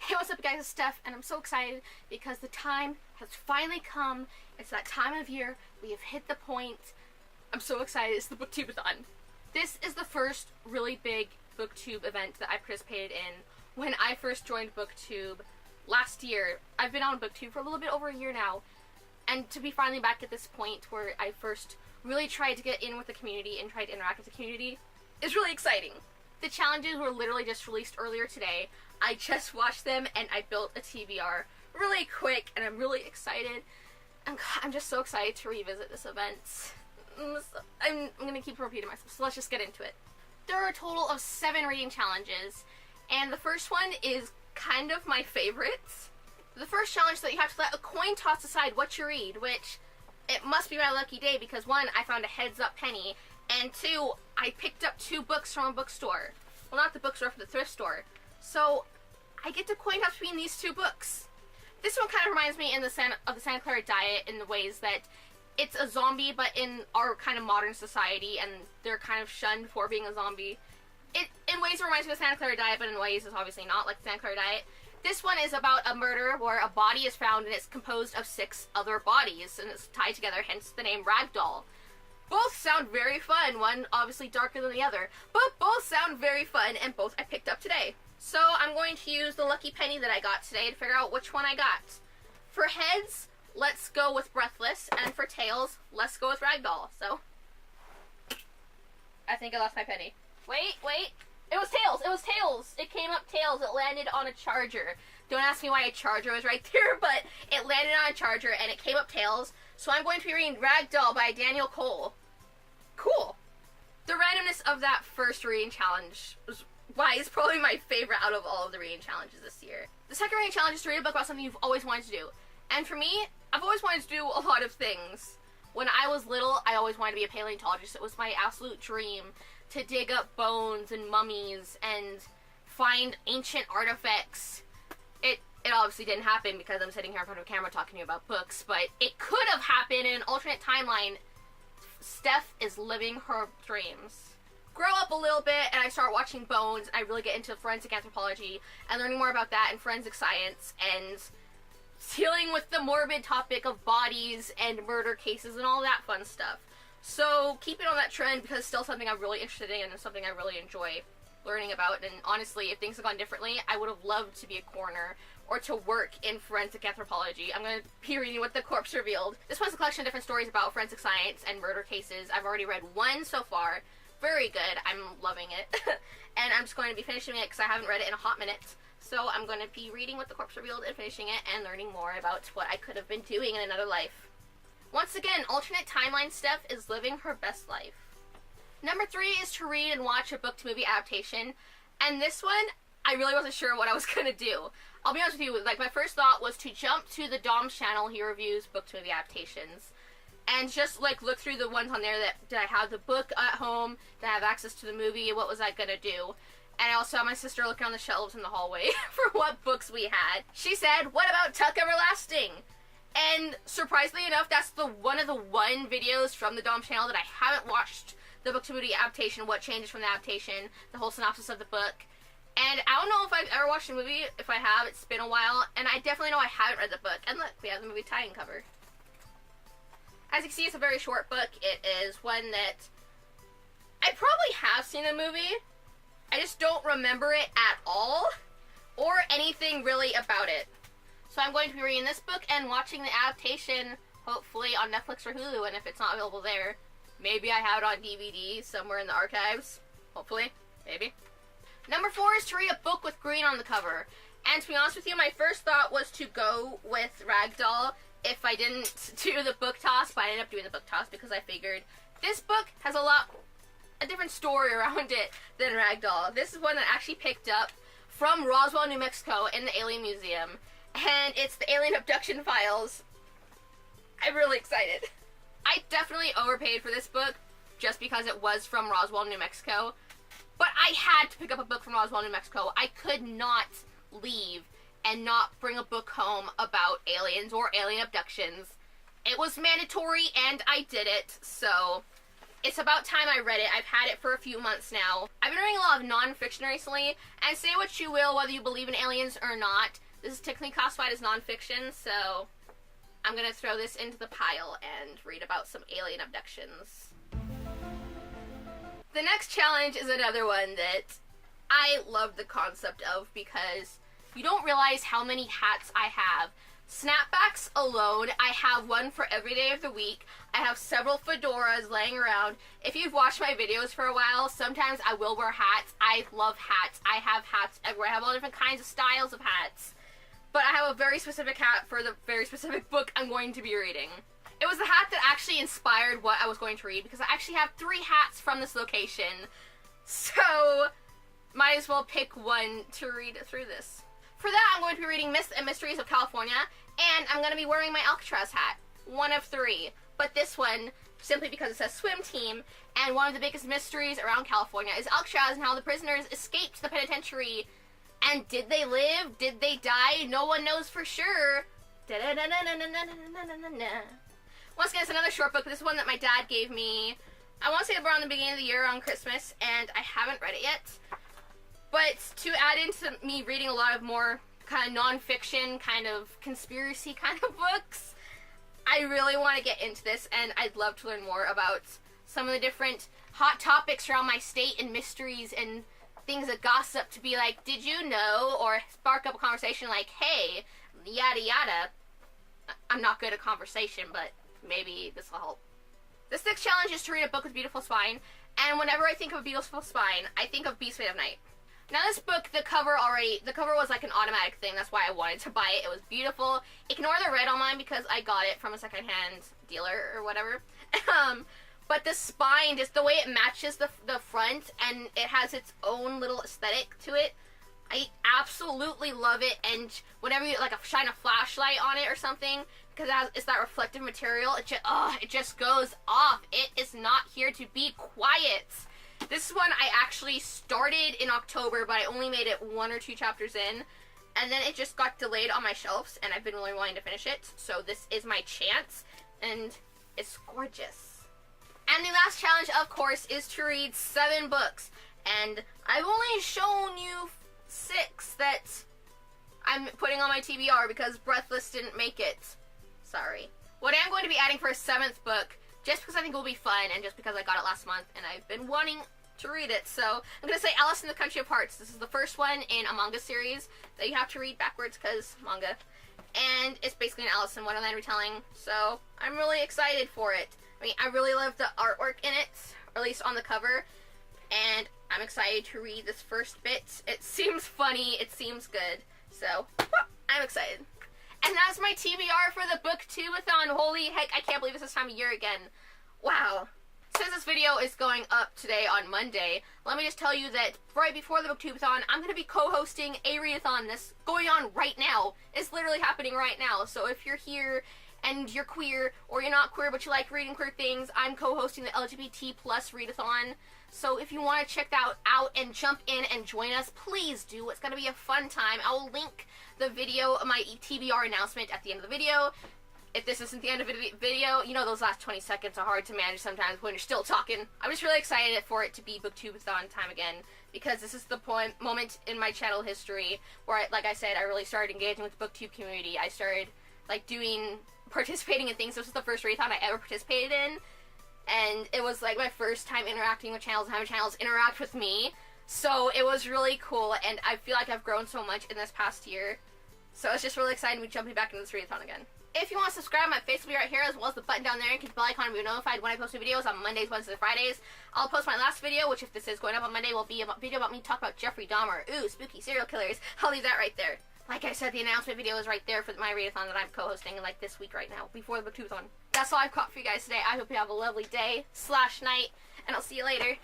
Hey, what's up guys, it's Steph, and I'm so excited because the time has finally come. It's that time of year. We have hit the point. I'm so excited. It's the Booktube-A-Thon. This is the first really big booktube event that I participated in when I first joined Booktube last year. I've been on Booktube for a little bit over a year now, and to be finally back at this point where I first really tried to get in with the community and tried to interact with the community is really exciting. The challenges were literally just released earlier today. I just watched them and I built a TBR really quick, and I'm really excited. I'm just so excited to revisit this event. I'm gonna keep repeating myself, so let's just get into it. There are a total of 7 reading challenges, and the first one is kind of my favorite. The first challenge is that you have to let a coin toss decide what you read, which it must be my lucky day because 1, I found a heads-up penny, and 2, I picked up 2 books from a bookstore. Well, not the bookstore, from the thrift store. So I get to coin toss between these 2 books. This one kind of reminds me of the Santa Clara Diet in the ways that it's a zombie, but in our kind of modern society, and they're kind of shunned for being a zombie. It, in ways, it reminds me of the Santa Clara Diet, but in ways, it's obviously not like the Santa Clara Diet. This one is about a murder where a body is found, and it's composed of 6 other bodies, and it's tied together, hence the name Ragdoll. Both sound very fun, one obviously darker than the other, but both sound very fun, and both I picked up today. So I'm going to use the lucky penny that I got today to figure out which one I got. For heads, let's go with Breathless, and for tails, let's go with Ragdoll. So, I think I lost my penny. Wait. It was tails! It was tails! It came up tails. It landed on a charger. Don't ask me why a charger was right there, but it landed on a charger and it came up tails. So I'm going to be reading Ragdoll by Daniel Cole. Cool. The randomness of that first reading challenge was why it's probably my favorite out of all of the reading challenges this year. The second reading challenge is to read a book about something you've always wanted to do. And for me, I've always wanted to do a lot of things. When I was little, I always wanted to be a paleontologist. It was my absolute dream to dig up bones and mummies and find ancient artifacts. It obviously didn't happen because I'm sitting here in front of a camera talking to you about books, but it could have happened in an alternate timeline. Steph is living her dreams. Grow up a little bit and I start watching Bones, and I really get into forensic anthropology and learning more about that and forensic science and dealing with the morbid topic of bodies and murder cases and all that fun stuff. So keep it on that trend because it's still something I'm really interested in and something I really enjoy learning about. And honestly, if things had gone differently, I would have loved to be a coroner or to work in forensic anthropology. I'm going to be reading What the Corpse Revealed. This one's a collection of different stories about forensic science and murder cases. I've already read 1 so far. Very good. I'm loving it. And I'm just going to be finishing it because I haven't read it in a hot minute. So I'm going to be reading What the Corpse Revealed and finishing it and learning more about what I could have been doing in another life. Once again, alternate timeline Steph is living her best life. Number 3 is to read and watch a book-to-movie adaptation. And this one, I really wasn't sure what I was going to do. I'll be honest with you, like, my first thought was to jump to the Dom's channel. He reviews book-to-movie adaptations. And just, like, look through the ones on there that, did I have the book at home? Did I have access to the movie? What was I going to do? And I also had my sister looking on the shelves in the hallway for what books we had. She said, what about Tuck Everlasting? And surprisingly enough, that's one of the videos from the Dom channel that I haven't watched the book-to-movie adaptation, what changes from the adaptation, the whole synopsis of the book. And I don't know if I've ever watched the movie. If I have, it's been a while. And I definitely know I haven't read the book. And look, we have the movie tie-in cover. As you can see, it's a very short book. It is one that I probably have seen the movie. I just don't remember it at all, or anything really about it. So I'm going to be reading this book and watching the adaptation, hopefully on Netflix or Hulu, and if it's not available there, maybe I have it on DVD somewhere in the archives. Hopefully. Maybe. Number 4 is to read a book with green on the cover. And to be honest with you, my first thought was to go with Ragdoll if I didn't do the book toss, but I ended up doing the book toss because I figured this book has a different story around it than Ragdoll. This is one that I actually picked up from Roswell, New Mexico in the Alien Museum, and it's the Alien Abduction Files. I'm really excited. I definitely overpaid for this book just because it was from Roswell, New Mexico, but I had to pick up a book from Roswell, New Mexico. I could not leave and not bring a book home about aliens or alien abductions. It was mandatory and I did it, so It's about time I read it. I've had it for a few months now. I've been reading a lot of non-fiction recently, and say what you will, whether you believe in aliens or not, this is technically classified as non-fiction, so I'm gonna throw this into the pile and read about some alien abductions. The next challenge is another one that I love the concept of because you don't realize how many hats I have. Snapbacks alone, I have one for every day of the week. I have several fedoras laying around. If you've watched my videos for a while, sometimes I will wear hats. I love hats. I have hats everywhere. I have all different kinds of styles of hats. But I have a very specific hat for the very specific book I'm going to be reading. It was the hat that actually inspired what I was going to read because I actually have 3 hats from this location. So, might as well pick one to read through this. For that, I'm going to be reading Myths and Mysteries of California, and I'm going to be wearing my Alcatraz hat. One of 3. But this one, simply because it says swim team, and one of the biggest mysteries around California is Alcatraz and how the prisoners escaped the penitentiary. And did they live? Did they die? No one knows for sure. Once again, it's another short book. This is one that my dad gave me, I want to say around the beginning of the year, on Christmas, and I haven't read it yet. But to add into me reading a lot of more kind of non-fiction, kind of conspiracy kind of books, I really want to get into this, and I'd love to learn more about some of the different hot topics around my state and mysteries and things that gossip to be like, did you know? Or spark up a conversation like, hey, yada yada. I'm not good at conversation, but maybe this will help. This next challenge is to read a book with a beautiful spine, and whenever I think of a beautiful spine, I think of Beast Made of Night. Now this book, the cover was like an automatic thing, that's why I wanted to buy it. It was beautiful. Ignore the red on mine because I got it from a secondhand dealer or whatever. But the spine, just the way it matches the front, and it has its own little aesthetic to it, I absolutely love it. And whenever you like shine a flashlight on it or something, because it's that reflective material, it just goes off. It is not here to be quiet. This one I actually started in October, but I only made it 1 or 2 chapters in, and then it just got delayed on my shelves, and I've been really wanting to finish it, so this is my chance, and it's gorgeous. And the last challenge, of course, is to read 7 books, and I've only shown you 6 that I'm putting on my TBR because Breathless didn't make it. Sorry. What I'm going to be adding for a 7th book, just because I think it will be fun, and just because I got it last month, and I've been wanting to read it. So, I'm going to say Alice in the Country of Hearts. This is the first one in a manga series that you have to read backwards, because manga. And it's basically an Alice in Wonderland retelling, so I'm really excited for it. I mean, I really love the artwork in it, or at least on the cover, and I'm excited to read this first bit. It seems funny, it seems good, so I'm excited. And that's my TBR for the Booktube-A-Thon. Holy heck, I can't believe it's this time of year again. Wow. Since this video is going up today on Monday, let me just tell you that right before the Booktube-A-Thon, I'm going to be co-hosting a readathon that's going on right now. It's literally happening right now. So if you're here and you're queer, or you're not queer but you like reading queer things, I'm co-hosting the LGBT plus readathon. So if you want to check that out and jump in and join us, please do. It's going to be a fun time. I will link the video, my TBR announcement at the end of the video. If this isn't the end of the video, you know those last 20 seconds are hard to manage sometimes when you're still talking. I'm just really excited for it to be Booktube-A-Thon time again, because this is the moment in my channel history where, like I said, I really started engaging with the Booktube community. I started participating in things. This was the first readathon I ever participated in, and it was like my first time interacting with channels and having channels interact with me. So it was really cool, and I feel like I've grown so much in this past year. So it's just really exciting to be jumping back into this readathon again. If you want to subscribe, my face will be right here, as well as the button down there, and click the bell icon to be notified when I post new videos on Mondays, Wednesdays, and Fridays. I'll post my last video, which if this is going up on Monday, will be a video about me talking about Jeffrey Dahmer. Ooh, spooky serial killers. I'll leave that right there. Like I said, the announcement video is right there for my readathon that I'm co-hosting, like this week right now, before the Booktube-A-Thon. That's all I've got for you guys today. I hope you have a lovely day / night, and I'll see you later.